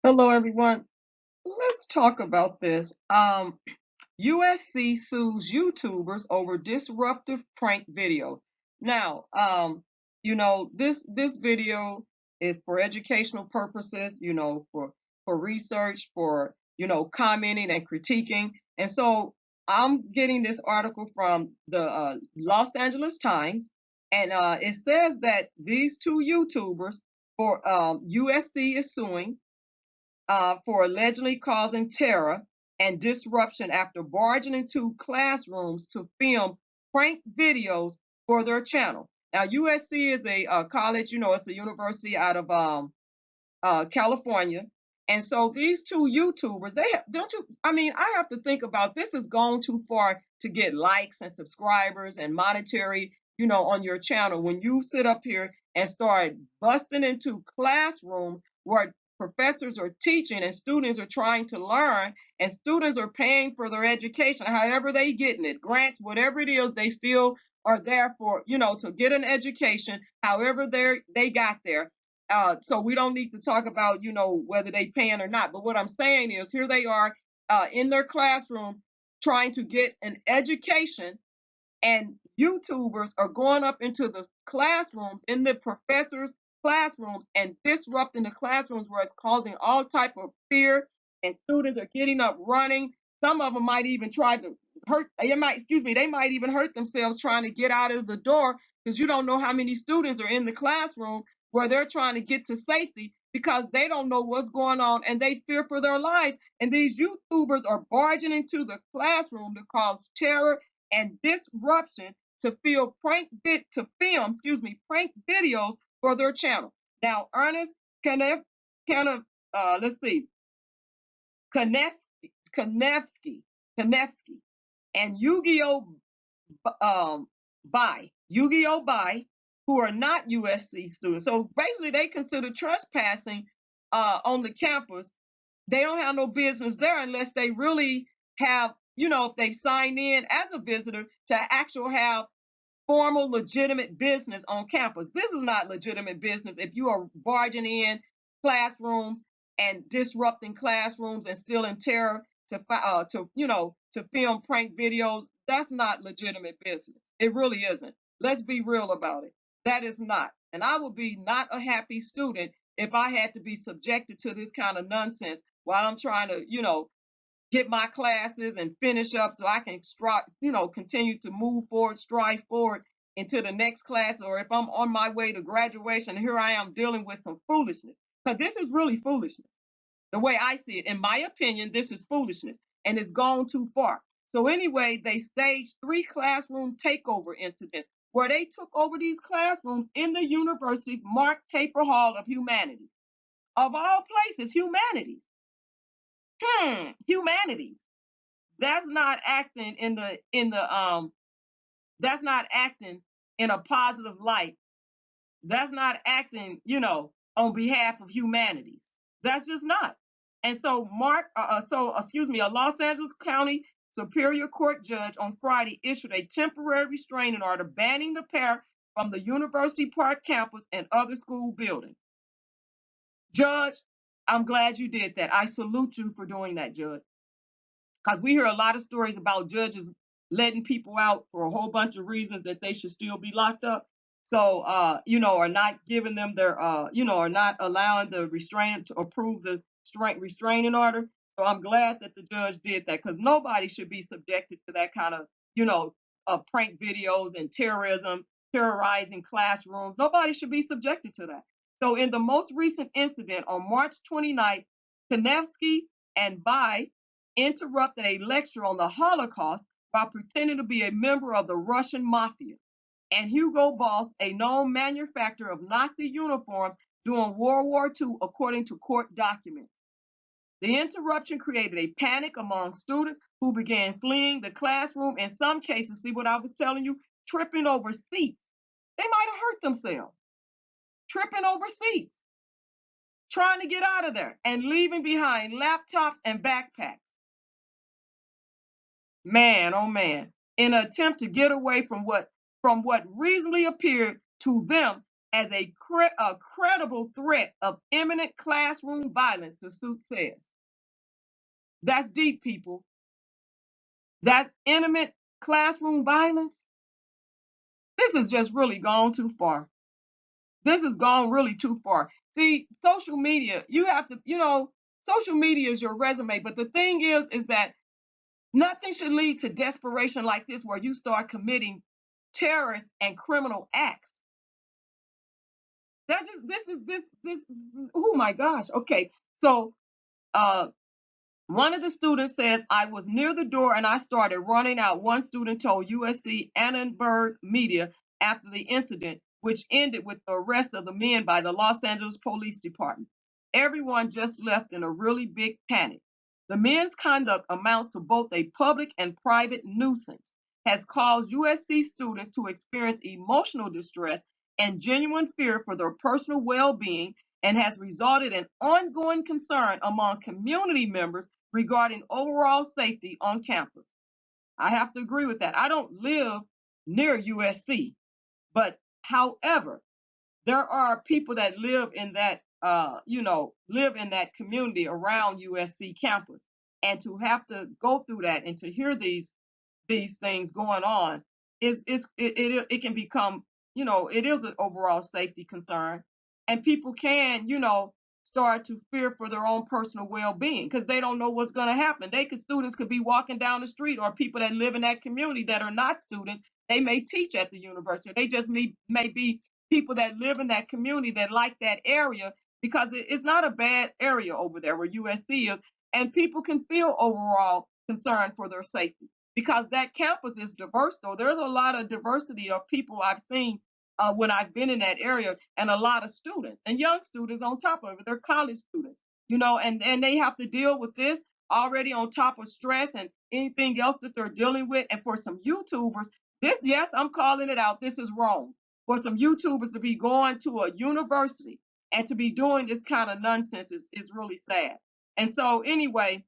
Hello, everyone. Let's talk about this. USC sues YouTubers over disruptive prank videos. Now, this video is for educational purposes, for research, for commenting and critiquing. And so I'm getting this article from the Los Angeles Times, and it says that these two YouTubers for USC is suing for allegedly causing terror and disruption after barging into classrooms to film prank videos for their channel. Now, USC is a college, it's a university out of California. And so these two YouTubers, don't you, I mean, I have to think about this has gone too far to get likes and subscribers and monetary, on your channel. When you sit up here and start busting into classrooms where professors are teaching and students are trying to learn and students are paying for their education, however they getting it, grants, whatever it is, they still are there for, to get an education, however they got there. So we don't need to talk about, whether they paying or not. But what I'm saying is here they are in their classroom trying to get an education, and YouTubers are going up into the classrooms, in the professors' classrooms, and disrupting the classrooms where it's causing all type of fear, and students are getting up running. Some of them might even try to they might even hurt themselves trying to get out of the door, because you don't know how many students are in the classroom where they're trying to get to safety because they don't know what's going on and they fear for their lives. And these YouTubers are barging into the classroom to cause terror and disruption to film prank videos for their channel. Now, Ernest Kanef, Kanef let's see, Kanefsky, Kanefsky, Kanefsky, and Yu-Gi-Oh! Bai, who are not USC students. So basically, they consider trespassing on the campus. They don't have no business there unless they really have, if they signed in as a visitor to actually have formal, legitimate business on campus. This is not legitimate business. If you are barging in classrooms and disrupting classrooms and stealing terror to film prank videos, that's not legitimate business. It really isn't. Let's be real about it. That is not. And I would be not a happy student if I had to be subjected to this kind of nonsense while I'm trying to, get my classes and finish up so I can continue to move forward, strive forward into the next class. Or if I'm on my way to graduation, here I am dealing with some foolishness. Because this is really foolishness. The way I see it, in my opinion, this is foolishness and it's gone too far. So anyway, they staged 3 classroom takeover incidents where they took over these classrooms in the university's Mark Taper Hall of Humanities. Of all places, humanities. Humanities. That's not acting that's not acting in a positive light. That's not acting, on behalf of humanities. That's just not. And so a Los Angeles County Superior Court judge on Friday issued a temporary restraining order banning the pair from the University Park campus and other school buildings. Judge, I'm glad you did that. I salute you for doing that, Judge. Because we hear a lot of stories about judges letting people out for a whole bunch of reasons that they should still be locked up. So, or not giving them their, or not allowing the restraint to approve the restraining order. So I'm glad that the judge did that, because nobody should be subjected to that kind of, prank videos and terrorizing classrooms. Nobody should be subjected to that. So in the most recent incident on March 29th, Kanevsky and Bai interrupted a lecture on the Holocaust by pretending to be a member of the Russian mafia, and Hugo Boss, a known manufacturer of Nazi uniforms during World War II, according to court documents. The interruption created a panic among students who began fleeing the classroom, in some cases, see what I was telling you, tripping over seats. They might have hurt themselves, tripping over seats, trying to get out of there, and leaving behind laptops and backpacks. Man, oh man, in an attempt to get away from what reasonably appeared to them as a credible threat of imminent classroom violence, the suit says. That's deep, people. That's imminent classroom violence. This has just really gone too far. This has gone really too far. See, social media, you have to, social media is your resume. But the thing is that nothing should lead to desperation like this, where you start committing terrorist and criminal acts. That just, this, oh my gosh. Okay. So, uh, one of the students says, I was near the door and I started running out. One student told USC Annenberg Media after the incident, which ended with the arrest of the men by the Los Angeles Police Department. Everyone just left in a really big panic. The men's conduct amounts to both a public and private nuisance, has caused USC students to experience emotional distress and genuine fear for their personal well-being, and has resulted in ongoing concern among community members regarding overall safety on campus. I have to agree with that. I don't live near USC, but however, there are people that live in that, live in that community around USC campus, and to have to go through that and to hear these things going on it can become, it is an overall safety concern, and people can, start to fear for their own personal well-being because they don't know what's going to happen. Students could be walking down the street, or people that live in that community that are not students, they may teach at the university, or they just may be people that live in that community that like that area, because it's not a bad area over there where USC is, and people can feel overall concern for their safety because that campus is diverse. Though there's a lot of diversity of people I've seen when I've been in that area, and a lot of students and young students on top of it. They're college students, and they have to deal with this already on top of stress and anything else that they're dealing with. And for some YouTubers, this, yes, I'm calling it out, this is wrong. For some YouTubers to be going to a university and to be doing this kind of nonsense is really sad. And so anyway,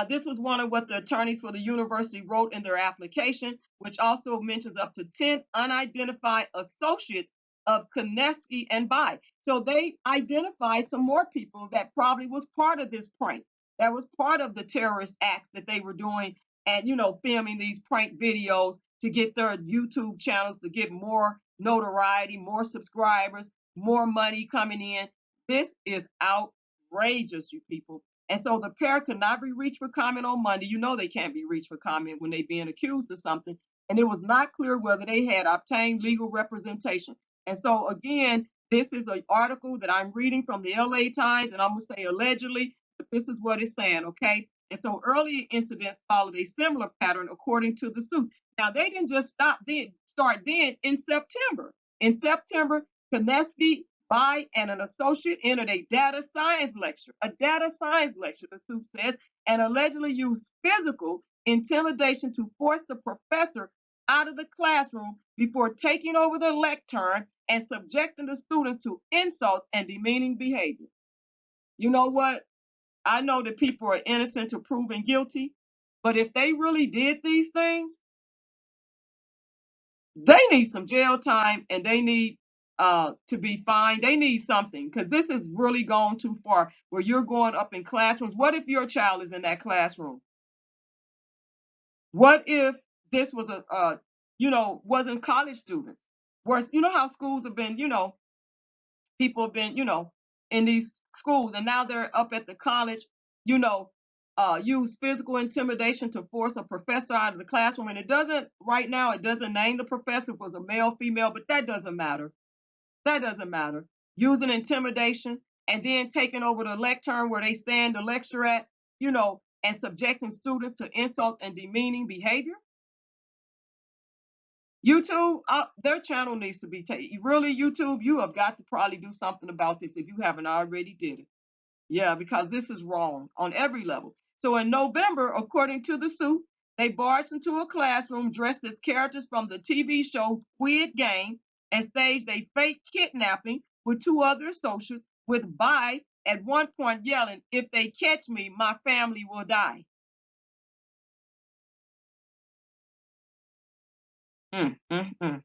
this was one of what the attorneys for the university wrote in their application, which also mentions up to 10 unidentified associates of Koneski and Bai. So they identified some more people that probably was part of this prank, that was part of the terrorist acts that they were doing, and, filming these prank videos to get their YouTube channels to get more notoriety, more subscribers, more money coming in. This is outrageous, you people. And so the pair could not be reached for comment on Monday. You know they can't be reached for comment when they're being accused of something. And it was not clear whether they had obtained legal representation. And so again, this is an article that I'm reading from the LA Times, and I'm going to say allegedly, but this is what it's saying, okay? And so earlier incidents followed a similar pattern according to the suit. Now they didn't just start then in September. In September, Koneski, Bai and an associate entered a data science lecture, the suit says, and allegedly used physical intimidation to force the professor out of the classroom before taking over the lectern and subjecting the students to insults and demeaning behavior. You know what? I know that people are innocent to proven guilty, but if they really did these things, they need some jail time, and they need to be fined. They need something, because this has really gone too far where you're going up in classrooms. What if your child is in that classroom? What if this was wasn't college students? Where, how schools have been, people have been, in these schools, and now they're up at the college, you know, use physical intimidation to force a professor out of the classroom. And it doesn't, right now, it doesn't name the professor if it was a male, female, but that doesn't matter. That doesn't matter. Using intimidation and then taking over the lectern where they stand the lecture at, and subjecting students to insults and demeaning behavior. YouTube, their channel needs to be taken. Really, YouTube, you have got to probably do something about this if you haven't already did it. Yeah, because this is wrong on every level. So in November, according to the suit, they barged into a classroom dressed as characters from the TV show Squid Game and staged a fake kidnapping with two other associates, with Bai at one point yelling, "If they catch me, my family will die." Mm, mm, mm.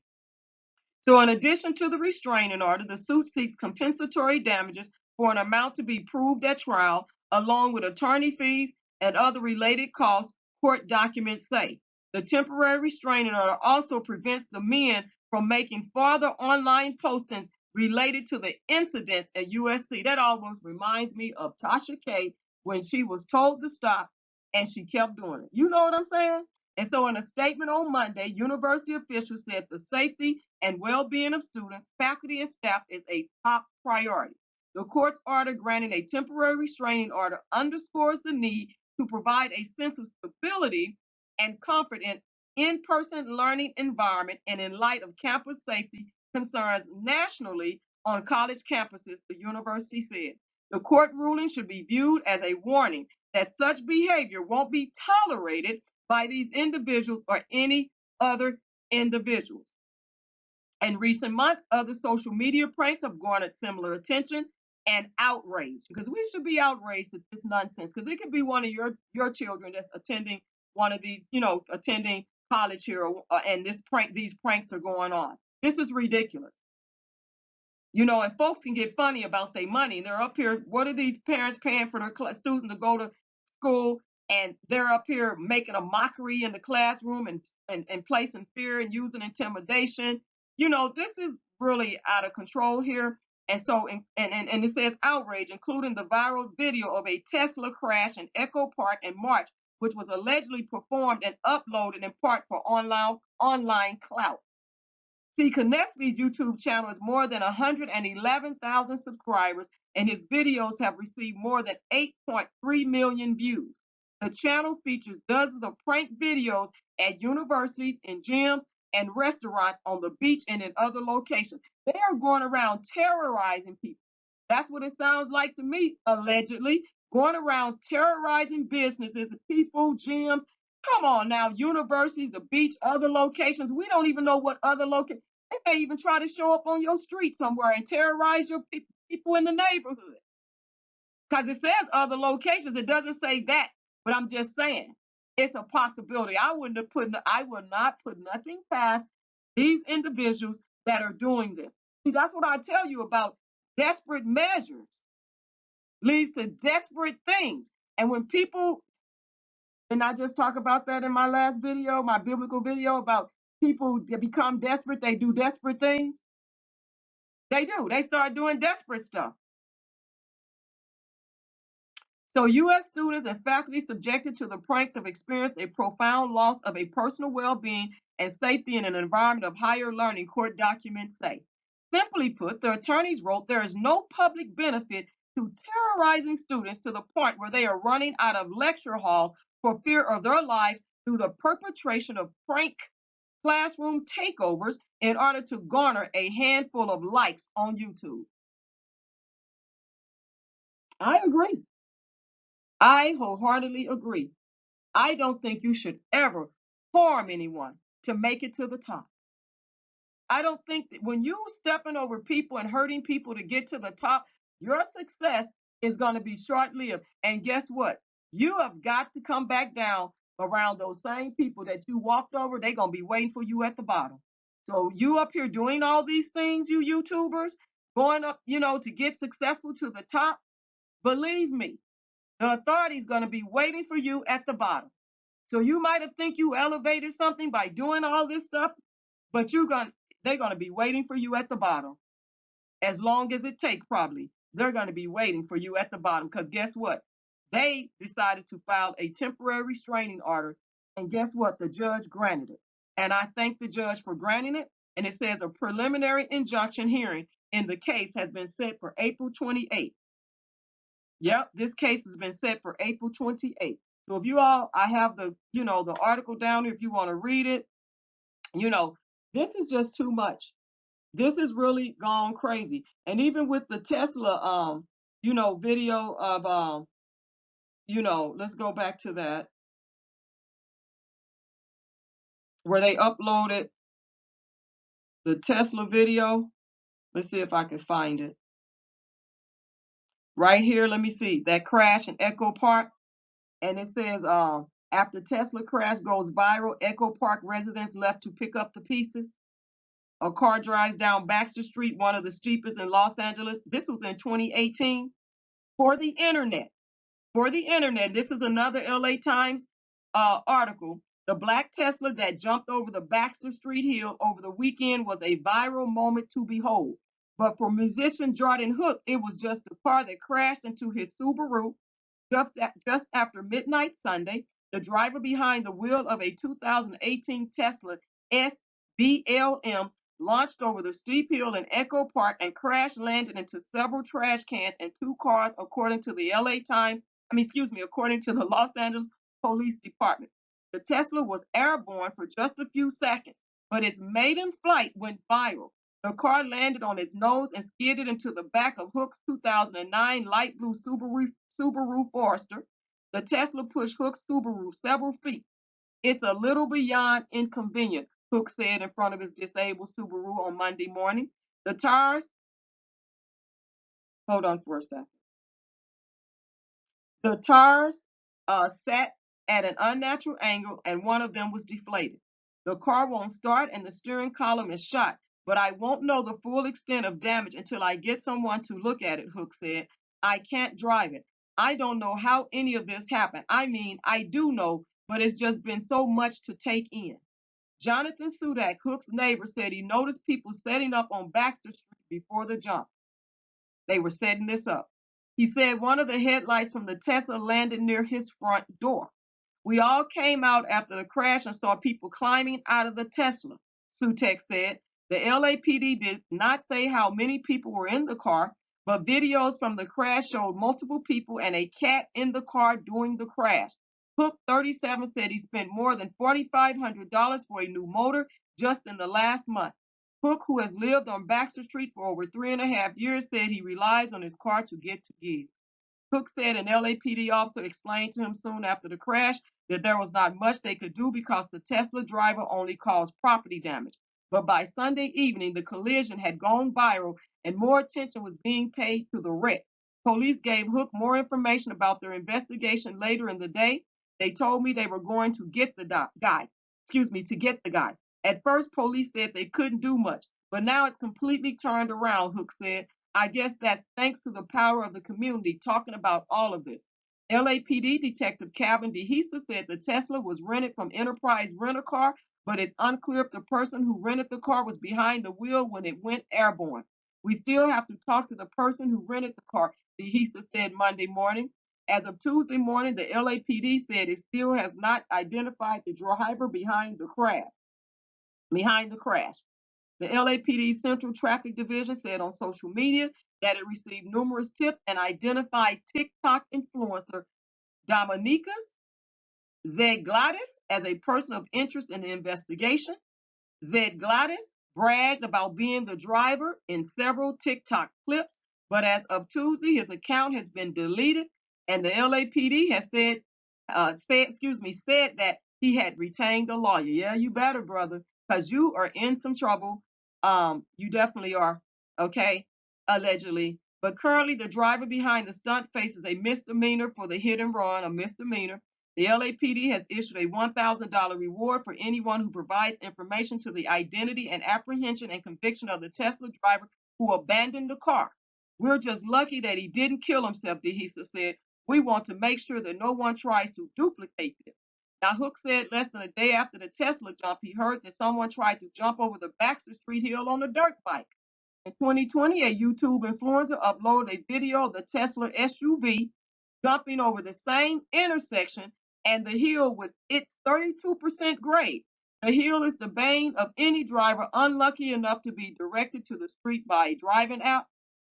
So in addition to the restraining order, the suit seeks compensatory damages for an amount to be proved at trial, along with attorney fees and other related costs, court documents say. The temporary restraining order also prevents the men from making further online postings related to the incidents at USC. That almost reminds me of Tasha K when she was told to stop and she kept doing it. You know what I'm saying? And so, in a statement on Monday, university officials said the safety and well being of students, faculty, and staff is a top priority. The court's order granting a temporary restraining order underscores the need to provide a sense of stability and comfort in in-person learning environment and in light of campus safety concerns nationally on college campuses, the university said. The court ruling should be viewed as a warning that such behavior won't be tolerated by these individuals or any other individuals. In recent months, other social media pranks have garnered similar attention and outrage, because we should be outraged at this nonsense, because it could be one of your children that's attending one of these, attending college here, and these pranks are going on. This is ridiculous. And folks can get funny about their money. They're up here. What are these parents paying for their students to go to school? And they're up here making a mockery in the classroom and placing fear and using intimidation. This is really out of control here. And so, and it says outrage, including the viral video of a Tesla crash in Echo Park in March, which was allegedly performed and uploaded in part for online clout. See, Gillespie's YouTube channel has more than 111,000 subscribers, and his videos have received more than 8.3 million views. The channel features dozens of prank videos at universities, in gyms, and restaurants, on the beach, and in other locations. They are going around terrorizing people. That's what it sounds like to me, allegedly. Going around terrorizing businesses, people, gyms. Come on now, universities, the beach, other locations. We don't even know what other locations. They may even try to show up on your street somewhere and terrorize your people in the neighborhood. Because it says other locations. It doesn't say that. But I'm just saying, it's a possibility. I would not put nothing past these individuals that are doing this. See, that's what I tell you about desperate measures leads to desperate things. And when people, and I just talk about that in my last video, my biblical video, about people that become desperate, they do desperate things. They do. They start doing desperate stuff. So U.S. students and faculty subjected to the pranks have experienced a profound loss of a personal well-being and safety in an environment of higher learning, court documents say. Simply put, the attorneys wrote, there is no public benefit to terrorizing students to the point where they are running out of lecture halls for fear of their lives through the perpetration of prank classroom takeovers in order to garner a handful of likes on YouTube. I agree. I wholeheartedly agree. I don't think you should ever harm anyone to make it to the top. I don't think that when you stepping over people and hurting people to get to the top, your success is going to be short-lived. And guess what? You have got to come back down around those same people that you walked over. They're going to be waiting for you at the bottom. So you up here doing all these things, you YouTubers, going up, to get successful to the top. Believe me, the authority is going to be waiting for you at the bottom. So you might have think you elevated something by doing all this stuff, but they're going to be waiting for you at the bottom. As long as it takes, probably. They're going to be waiting for you at the bottom, because guess what? They decided to file a temporary restraining order, and guess what? The judge granted it. And I thank the judge for granting it. And it says a preliminary injunction hearing in the case has been set for April 28th. Yep, this case has been set for April 28th. So if I have the article down here if you want to read it. This is just too much. This has really gone crazy. And even with the Tesla, video of, let's go back to that, where they uploaded the Tesla video. Let's see if I can find it. Right here, let me see, that crash in Echo Park. And it says, after Tesla crash goes viral, Echo Park residents left to pick up the pieces. A car drives down Baxter Street, one of the steepest in Los Angeles. This was in 2018 for the internet. For the internet, this is another LA Times article. The black Tesla that jumped over the Baxter Street hill over the weekend was a viral moment to behold. But for musician Jordan Hook, it was just a car that crashed into his Subaru just after midnight Sunday. The driver behind the wheel of a 2018 Tesla SBLM launched over the steep hill in Echo Park and crash landed into several trash cans and two cars, according to the LA Times. According to the Los Angeles Police Department. The Tesla was airborne for just a few seconds, but its maiden flight went viral. The car landed on its nose and skidded into the back of Hook's 2009 light blue Subaru Forester. The Tesla pushed Hook's Subaru several feet. It's a little beyond inconvenient, Hook said in front of his disabled Subaru on Monday morning. The tires, hold on for a second. The tires sat at an unnatural angle and one of them was deflated. The car won't start and the steering column is shot, but I won't know the full extent of damage until I get someone to look at it, Hook said. I can't drive it. I don't know how any of this happened. I mean, I do know, but it's just been so much to take in. Jonathan Sudak, Hook's neighbor, said he noticed people setting up on Baxter Street before the jump. They were setting this up. He said one of the headlights from the Tesla landed near his front door. We all came out after the crash and saw people climbing out of the Tesla, Sutek said. The LAPD did not say how many people were in the car, but videos from the crash showed multiple people and a cat in the car during the crash. Hook, 37, said he spent more than $4,500 for a new motor just in the last month. Hook, who has lived on Baxter Street for over 3.5 years, said he relies on his car to get to gigs. Hook said an LAPD officer explained to him soon after the crash that there was not much they could do because the Tesla driver only caused property damage. But by Sunday evening, the collision had gone viral and more attention was being paid to the wreck. Police gave Hook more information about their investigation later in the day. They told me they were going to get the guy. At first, police said they couldn't do much, but now it's completely turned around, Hook said. I guess that's thanks to the power of the community talking about all of this. LAPD Detective Calvin DeHesa said the Tesla was rented from Enterprise Rent-A-Car, but it's unclear if the person who rented the car was behind the wheel when it went airborne. We still have to talk to the person who rented the car, DeHesa said Monday morning. As of Tuesday morning, the LAPD said it still has not identified the driver behind the crash. The LAPD Central Traffic Division said on social media that it received numerous tips and identified TikTok influencer Dominikas Zegladis as a person of interest in the investigation. Zegladis bragged about being the driver in several TikTok clips, but as of Tuesday, his account has been deleted, and the LAPD has said that he had retained a lawyer. Yeah, you better, brother, because you are in some trouble. You definitely are, okay, allegedly. But currently, the driver behind the stunt faces a misdemeanor for the hit and run, a misdemeanor. The LAPD has issued a $1,000 reward for anyone who provides information to the identity and apprehension and conviction of the Tesla driver who abandoned the car. We're just lucky that he didn't kill himself, DeHesa said. We want to make sure that no one tries to duplicate this. Now, Hook said less than a day after the Tesla jump, he heard that someone tried to jump over the Baxter Street hill on a dirt bike. In 2020, a YouTube influencer uploaded a video of the Tesla SUV jumping over the same intersection and the hill with its 32% grade. The hill is the bane of any driver unlucky enough to be directed to the street by a driving app.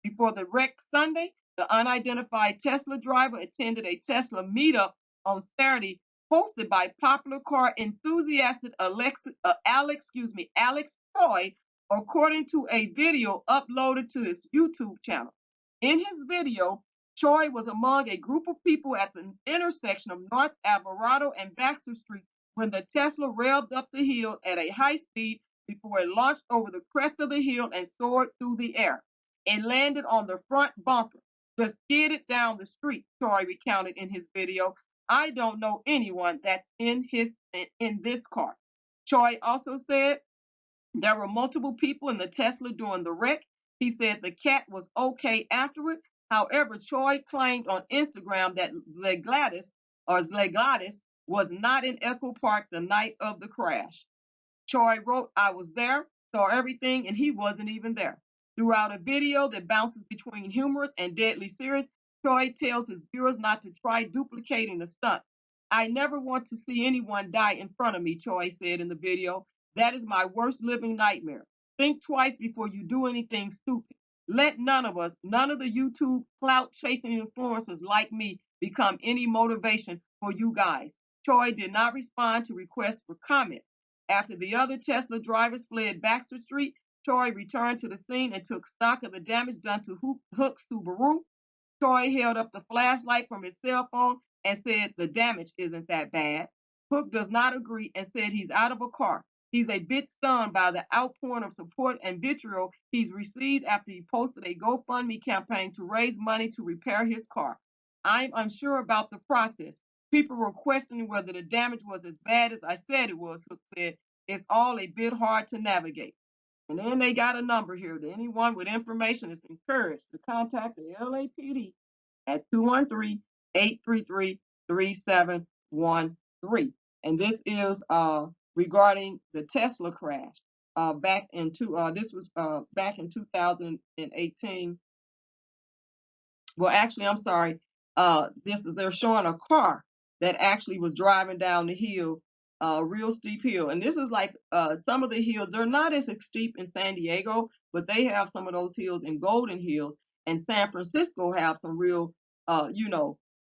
Before the wreck Sunday, the unidentified Tesla driver attended a Tesla meetup on Saturday hosted by popular car enthusiast Alex Troy, according to a video uploaded to his YouTube channel. In his video, Troy was among a group of people at the intersection of North Alvarado and Baxter Street when the Tesla revved up the hill at a high speed before it launched over the crest of the hill and soared through the air. It landed on the front bumper, just skidded down the street, Troy recounted in his video. I don't know anyone that's in this car. Troy also said, There were multiple people in the Tesla during the wreck. He said the cat was okay afterward. However, Choi claimed on Instagram that Zlagladis was not in Echo Park the night of the crash. Choi wrote, I was there, saw everything, and he wasn't even there. Throughout a video that bounces between humorous and deadly serious, Choi tells his viewers not to try duplicating the stunt. I never want to see anyone die in front of me, Choi said in the video. That is my worst living nightmare. Think twice before you do anything stupid. Let none of us, none of the YouTube clout chasing influencers like me, become any motivation for you guys. Choi did not respond to requests for comment. After the other Tesla drivers fled Baxter Street, Choi returned to the scene and took stock of the damage done to Hook's Subaru. Choi held up the flashlight from his cell phone and said the damage isn't that bad. Hook does not agree and said he's out of a car. He's a bit stunned by the outpouring of support and vitriol he's received after he posted a GoFundMe campaign to raise money to repair his car. I'm unsure about the process. People were questioning whether the damage was as bad as I said it was, Hook said. It's all a bit hard to navigate. And then they got a number here that anyone with information is encouraged to contact the LAPD at 213-833-3713. And this is regarding the Tesla crash. Back in this was back in 2018. Well, actually, I'm sorry. They're showing a car that actually was driving down the hill, a real steep hill. And this is like some of the hills, they're not as steep in San Diego, but they have some of those hills in Golden Hills. And San Francisco have some real,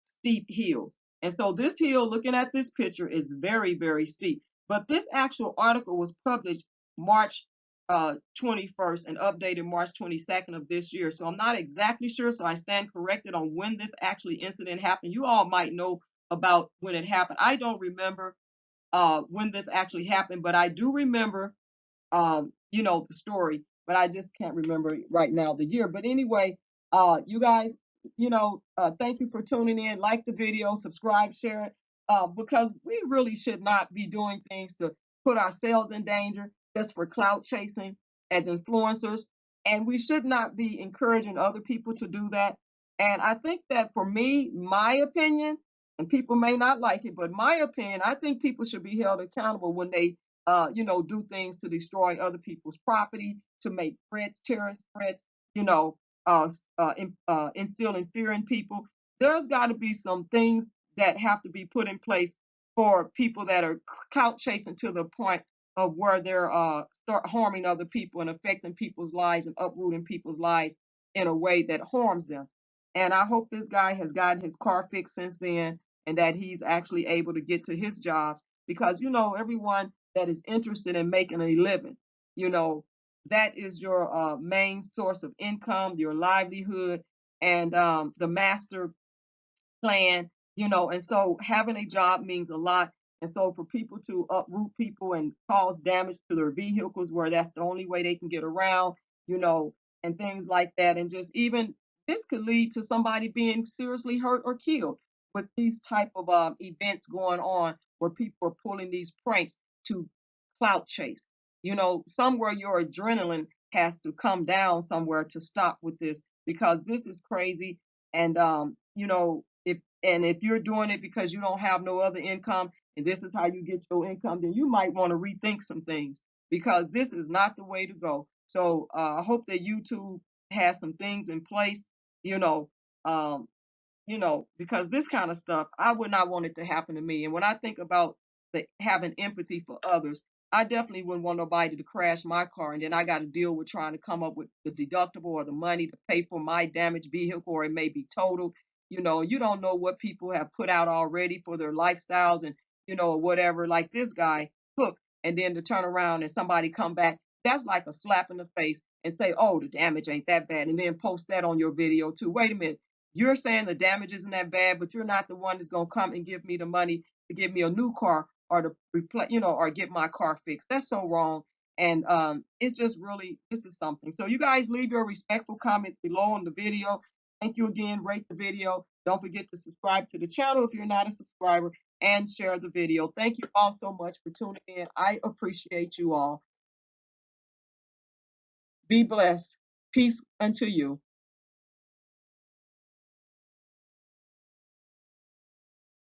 steep hills. And so this hill, looking at this picture, is very, very steep. But this actual article was published March 21st and updated March 22nd of this year. So I'm not exactly sure. So I stand corrected on when this actually incident happened. You all might know about when it happened. I don't remember when this actually happened, but I do remember, the story, but I just can't remember right now the year. But anyway, you guys, thank you for tuning in. Like the video, subscribe, share it, because we really should not be doing things to put ourselves in danger just for clout chasing as influencers. And we should not be encouraging other people to do that. And I think that for me, my opinion, and people may not like it, but my opinion, I think people should be held accountable when they do things to destroy other people's property, to make threats, terrorist threats, instilling fear in people. There's got to be some things that have to be put in place for people that are clout chasing to the point of where they're start harming other people and affecting people's lives and uprooting people's lives in a way that harms them. And I hope this guy has gotten his car fixed since then and that he's actually able to get to his jobs because, everyone that is interested in making a living, you know, that is your main source of income, your livelihood, and the master plan, and so having a job means a lot. And so for people to uproot people and cause damage to their vehicles where that's the only way they can get around, and things like that, and just even this could lead to somebody being seriously hurt or killed with these type of events going on where people are pulling these pranks to clout chase. Somewhere your adrenaline has to come down somewhere to stop with this because this is crazy. And if you're doing it because you don't have no other income and this is how you get your income, then you might want to rethink some things because this is not the way to go. So I hope that YouTube has some things in place, you know, um, because this kind of stuff, I would not want it to happen to me. And when I think about having empathy for others, I definitely wouldn't want nobody to crash my car and then I got to deal with trying to come up with the deductible or the money to pay for my damaged vehicle or it may be totaled. You don't know what people have put out already for their lifestyles and, whatever, like this guy, Hook, and then to turn around and somebody come back, that's like a slap in the face and say, oh, the damage ain't that bad, and then post that on your video too. Wait a minute. You're saying the damage isn't that bad, but you're not the one that's gonna come and give me the money to give me a new car or to replace, or get my car fixed. That's so wrong. And it's just really, this is something. So you guys leave your respectful comments below on the video. Thank you again. Rate the video. Don't forget to subscribe to the channel if you're not a subscriber and share the video. Thank you all so much for tuning in. I appreciate you all. Be blessed. Peace unto you.